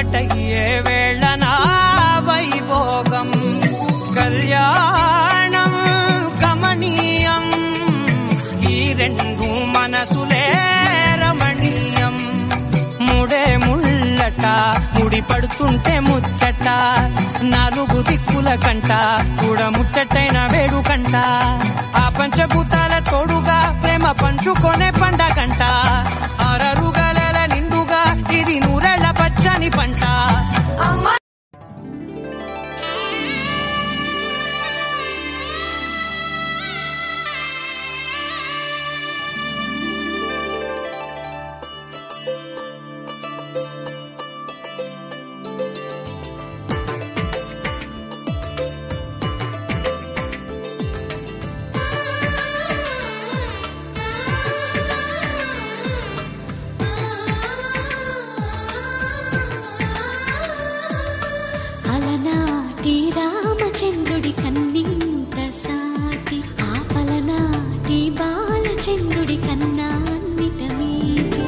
ఒకటయ్యే వేళనా వైభోగం కళ్యాణం కమనీయం ఈ రెండు మనసులే రమణీయం ముడే ముళ్ళట ముడి పడుతుంటే ముచ్చట నాలుగు దిక్కుల కంట చూడ ముచ్చటైన వేడుకంట ఆ పంచభూతాల తోడుగా ప్రేమ పంచుకొనే పండగంట ఆరరుగల నిండుగా ఇది నూరెళ్ళ పచ్చని పంట రామచంద్రుడి కన్నింత సాటి ఆపలనాటి బాలచంద్రుడి కన్నా అన్నిట మీటి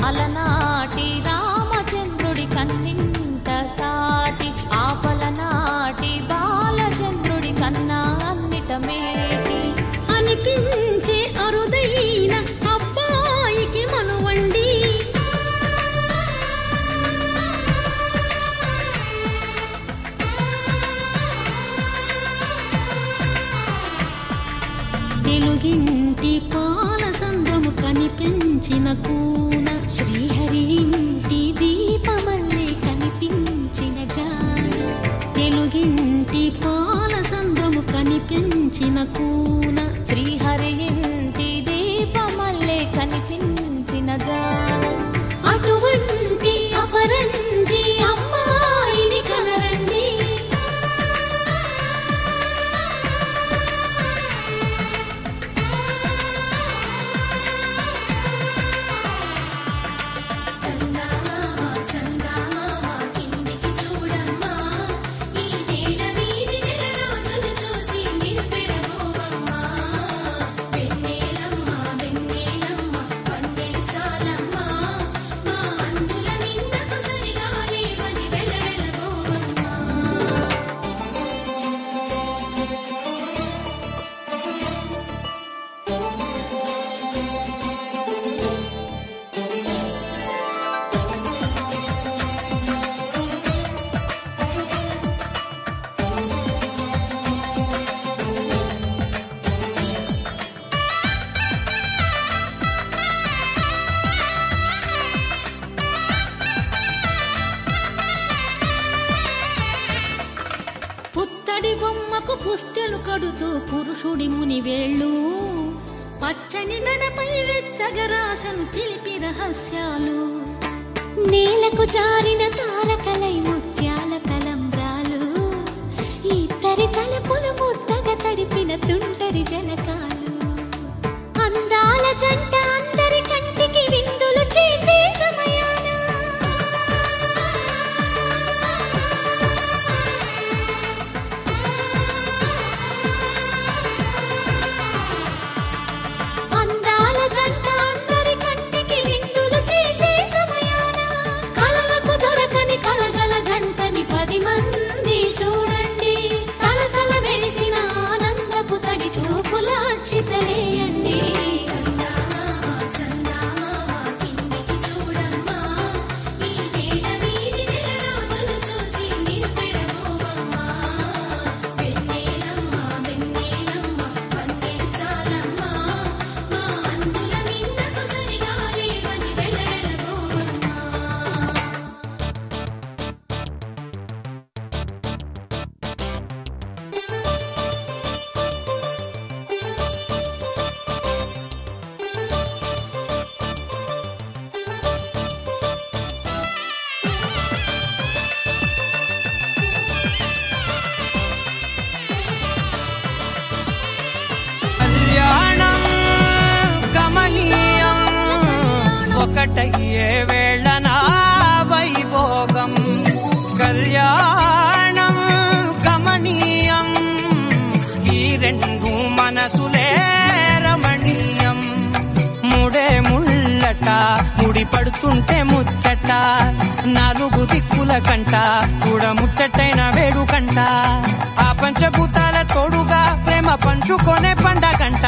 అలనాటి రామచంద్రుడి కన్నింత సాటి ఆపలనాటి బాలచంద్రుడి కన్నా అన్నిట మేటి అనిపించే అరుదైన అబ్బాయికి మనువండి తెలుగింటి పాలసంద్రము కనిపించిన కూన శ్రీహరి ఇంటి దీపమల్లే కనిపించిన జాన తెలుగింటి పాలసంద్రము కనిపించిన కూన శ్రీహరి ఇంటి దీపమల్లే కనిపించిన జాన అటువంటి అపరంజి అమ్మాయిని కనరండి పుస్తెలు కడుతూ పురుషుడి ముని వేళ్ళు పచ్చని నడపై వెచ్చగరాసను చిలిపి రహస్యాలు నేలకు జారిన తారకలై ముత్యాల తలంబ్రాలు ఇద్దరి తలపులు ముద్దగా తడిపిన తుంటరి జలకాలు అందాల జంట అందరి కంటికి విందులు చేసే సమయాన చితలేయండి ఒకటయ్యే వేళనా వైభోగం కళ్యాణం కమనీయం ఈ రెండు మనసులే రమణీయం ముడే ముళ్ళట ముడి పడుతుంటే ముచ్చట నాలుగు దిక్కుల కంట చూడముచ్చటైన వేడుకంట ఆ పంచభూతాల తోడుగా ప్రేమ పంచుకొనే పండగంట